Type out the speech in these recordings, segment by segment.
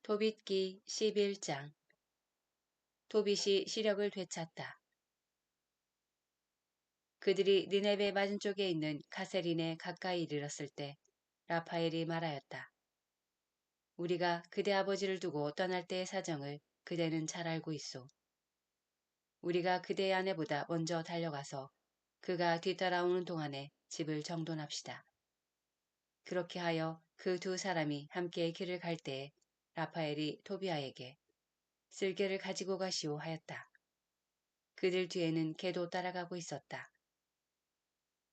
토빗기 11장. 토빗이 시력을 되찾다. 그들이 니네베 맞은쪽에 있는 카세린에 가까이 이르렀을 때 라파엘이 말하였다. 우리가 그대 아버지를 두고 떠날 때의 사정을 그대는 잘 알고 있소. 우리가 그대의 아내보다 먼저 달려가서 그가 뒤따라오는 동안에 집을 정돈합시다. 그렇게 하여 그 두 사람이 함께 길을 갈 때에 라파엘이 토비아에게 쓸개를 가지고 가시오 하였다. 그들 뒤에는 개도 따라가고 있었다.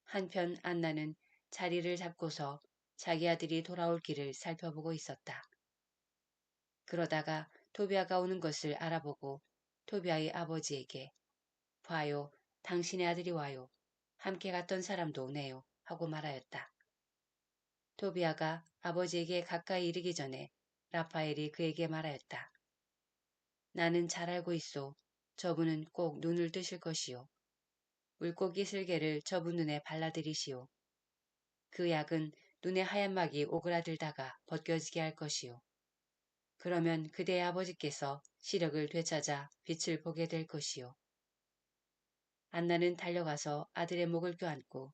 한편 안나는 자리를 잡고서 자기 아들이 돌아올 길을 살펴보고 있었다. 그러다가 토비아가 오는 것을 알아보고 토비아의 아버지에게 봐요, 당신의 아들이 와요. 함께 갔던 사람도 오네요. 하고 말하였다. 토비아가 아버지에게 가까이 이르기 전에 라파엘이 그에게 말하였다. 나는 잘 알고 있소. 저분은 꼭 눈을 뜨실 것이요. 물고기 슬개를 저분 눈에 발라드리시오. 그 약은 눈에 하얀 막이 오그라들다가 벗겨지게 할 것이요. 그러면 그대의 아버지께서 시력을 되찾아 빛을 보게 될 것이요. 안나는 달려가서 아들의 목을 껴안고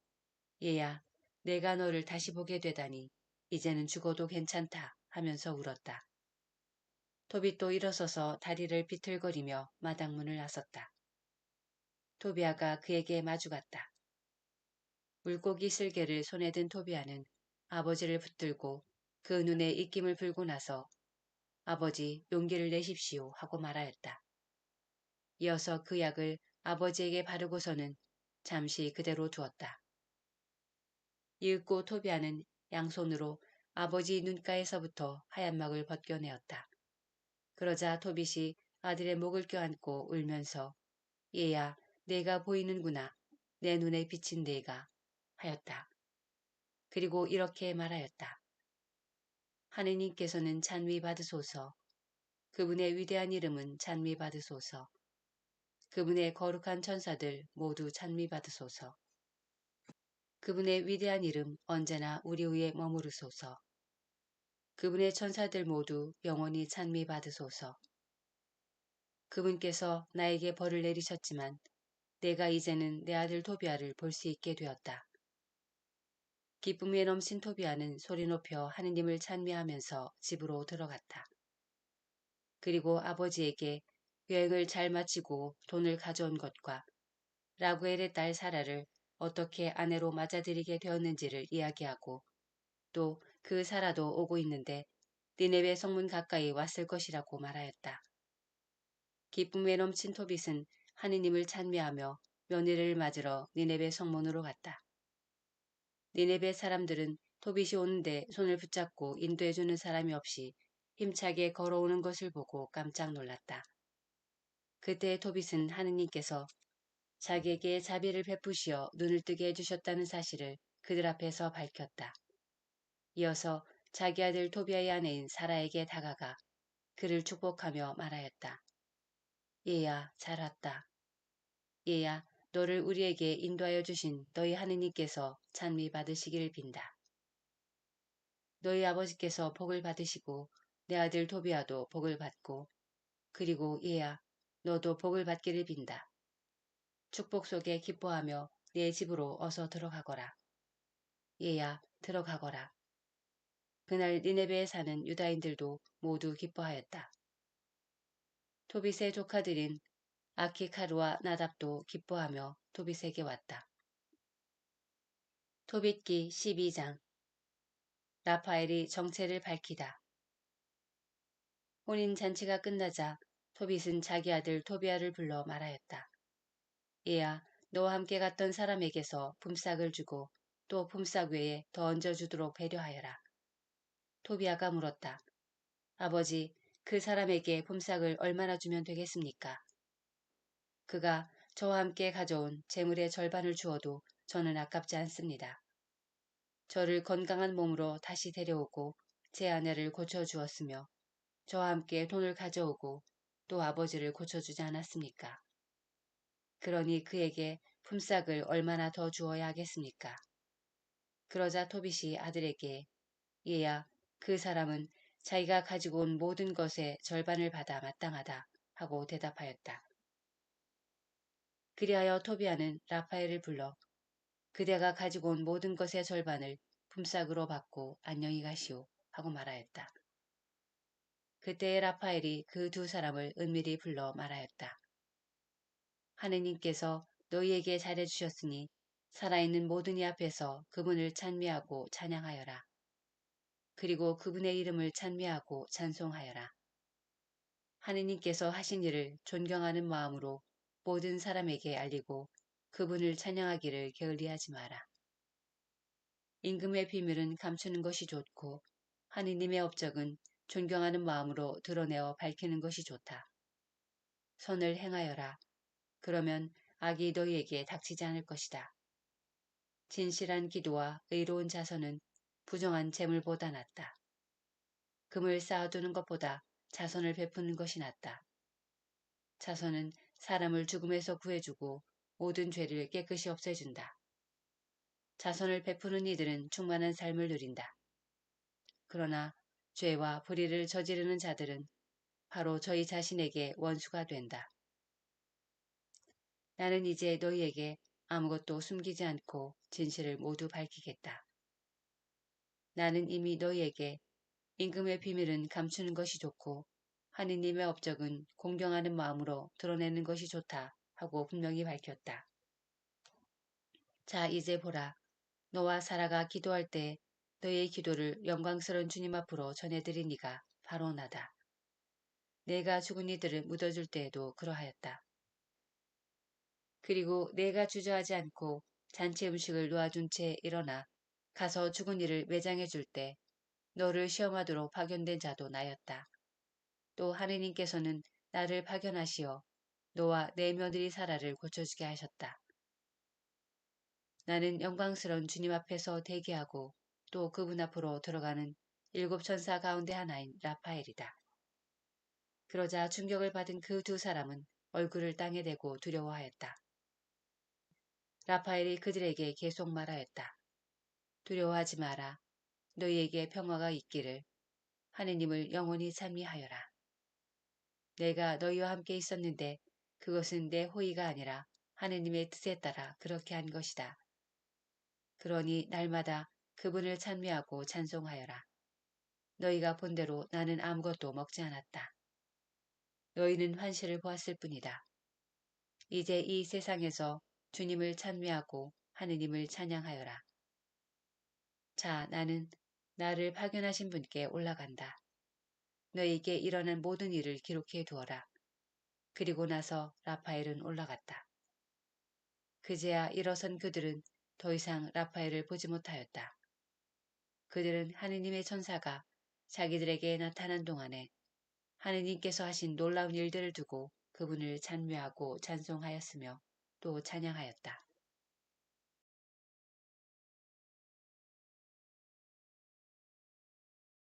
얘야, 내가 너를 다시 보게 되다니 이제는 죽어도 괜찮다 하면서 울었다. 토빗도 일어서서 다리를 비틀거리며 마당문을 나섰다. 토비아가 그에게 마주갔다. 물고기 슬개를 손에 든 토비아는 아버지를 붙들고 그 눈에 입김을 불고 나서 아버지 용기를 내십시오 하고 말하였다. 이어서 그 약을 아버지에게 바르고서는 잠시 그대로 두었다. 이윽고 토비아는 양손으로 아버지 눈가에서부터 하얀 막을 벗겨내었다. 그러자 토빗이 아들의 목을 껴안고 울면서 얘야, 내가 보이는구나. 내 눈에 비친 내가 하였다. 그리고 이렇게 말하였다. 하느님께서는 찬미 받으소서. 그분의 위대한 이름은 찬미 받으소서. 그분의 거룩한 천사들 모두 찬미 받으소서. 그분의 위대한 이름 언제나 우리 위에 머무르소서. 그분의 천사들 모두 영원히 찬미 받으소서. 그분께서 나에게 벌을 내리셨지만 내가 이제는 내 아들 토비아를 볼 수 있게 되었다. 기쁨에 넘친 토비아는 소리 높여 하느님을 찬미하면서 집으로 들어갔다. 그리고 아버지에게 여행을 잘 마치고 돈을 가져온 것과 라구엘의 딸 사라를 어떻게 아내로 맞아들이게 되었는지를 이야기하고 또 그 사라도 오고 있는데 니네베 성문 가까이 왔을 것이라고 말하였다. 기쁨에 넘친 토빗은 하느님을 찬미하며 며느리를 맞으러 니네베 성문으로 갔다. 니네베 사람들은 토빗이 오는데 손을 붙잡고 인도해주는 사람이 없이 힘차게 걸어오는 것을 보고 깜짝 놀랐다. 그때 토빗은 하느님께서 자기에게 자비를 베푸시어 눈을 뜨게 해주셨다는 사실을 그들 앞에서 밝혔다. 이어서 자기 아들 토비아의 아내인 사라에게 다가가 그를 축복하며 말하였다. 얘야, 잘 왔다. 얘야, 너를 우리에게 인도하여 주신 너희 하느님께서 찬미 받으시기를 빈다. 너희 아버지께서 복을 받으시고 내 아들 토비아도 복을 받고 그리고 얘야, 너도 복을 받기를 빈다. 축복 속에 기뻐하며 내 집으로 어서 들어가거라. 얘야, 들어가거라. 그날 니네베에 사는 유다인들도 모두 기뻐하였다. 토빗의 조카들인 아키카루와 나답도 기뻐하며 토빗에게 왔다. 토빗기 12장. 라파엘이 정체를 밝히다. 혼인잔치가 끝나자 토빗은 자기 아들 토비아를 불러 말하였다. 얘야, 너와 함께 갔던 사람에게서 품삯을 주고 또 품삯 외에 더 얹어주도록 배려하여라. 토비아가 물었다. 아버지, 그 사람에게 품삯을 얼마나 주면 되겠습니까? 그가 저와 함께 가져온 재물의 절반을 주어도 저는 아깝지 않습니다. 저를 건강한 몸으로 다시 데려오고 제 아내를 고쳐주었으며 저와 함께 돈을 가져오고 또 아버지를 고쳐주지 않았습니까? 그러니 그에게 품삯을 얼마나 더 주어야 하겠습니까? 그러자 토빗이 아들에게 얘야, 그 사람은 자기가 가지고 온 모든 것의 절반을 받아 마땅하다 하고 대답하였다. 그리하여 토비아는 라파엘을 불러 그대가 가지고 온 모든 것의 절반을 품삯으로 받고 안녕히 가시오 하고 말하였다. 그때에 라파엘이 그 두 사람을 은밀히 불러 말하였다. 하느님께서 너희에게 잘해주셨으니 살아있는 모든 이 앞에서 그분을 찬미하고 찬양하여라. 그리고 그분의 이름을 찬미하고 찬송하여라. 하느님께서 하신 일을 존경하는 마음으로 모든 사람에게 알리고 그분을 찬양하기를 게을리하지 마라. 임금의 비밀은 감추는 것이 좋고 하느님의 업적은 존경하는 마음으로 드러내어 밝히는 것이 좋다. 선을 행하여라. 그러면 악이 너희에게 닥치지 않을 것이다. 진실한 기도와 의로운 자선은 부정한 재물보다 낫다. 금을 쌓아두는 것보다 자선을 베푸는 것이 낫다. 자선은 사람을 죽음에서 구해주고 모든 죄를 깨끗이 없애준다. 자선을 베푸는 이들은 충만한 삶을 누린다. 그러나 죄와 불의를 저지르는 자들은 바로 저희 자신에게 원수가 된다. 나는 이제 너희에게 아무것도 숨기지 않고 진실을 모두 밝히겠다. 나는 이미 너희에게 임금의 비밀은 감추는 것이 좋고 하느님의 업적은 공경하는 마음으로 드러내는 것이 좋다 하고 분명히 밝혔다. 자, 이제 보라. 너와 사라가 기도할 때 너희의 기도를 영광스러운 주님 앞으로 전해드리니가 바로 나다. 내가 죽은 이들을 묻어줄 때에도 그러하였다. 그리고 내가 주저하지 않고 잔치 음식을 놓아준 채 일어나 가서 죽은 이를 매장해 줄 때 너를 시험하도록 파견된 자도 나였다. 또 하느님께서는 나를 파견하시어 너와 내 며느리 사라를 고쳐주게 하셨다. 나는 영광스러운 주님 앞에서 대기하고 또 그분 앞으로 들어가는 7천사 가운데 하나인 라파엘이다. 그러자 충격을 받은 그 두 사람은 얼굴을 땅에 대고 두려워하였다. 라파엘이 그들에게 계속 말하였다. 두려워하지 마라. 너희에게 평화가 있기를. 하느님을 영원히 찬미하여라. 내가 너희와 함께 있었는데 그것은 내 호의가 아니라 하느님의 뜻에 따라 그렇게 한 것이다. 그러니 날마다 그분을 찬미하고 찬송하여라. 너희가 본대로 나는 아무것도 먹지 않았다. 너희는 환시를 보았을 뿐이다. 이제 이 세상에서 주님을 찬미하고 하느님을 찬양하여라. 자, 나는 나를 파견하신 분께 올라간다. 너희에게 일어난 모든 일을 기록해 두어라. 그리고 나서 라파엘은 올라갔다. 그제야 일어선 그들은 더 이상 라파엘을 보지 못하였다. 그들은 하느님의 천사가 자기들에게 나타난 동안에 하느님께서 하신 놀라운 일들을 두고 그분을 찬미하고 찬송하였으며 또 찬양하였다.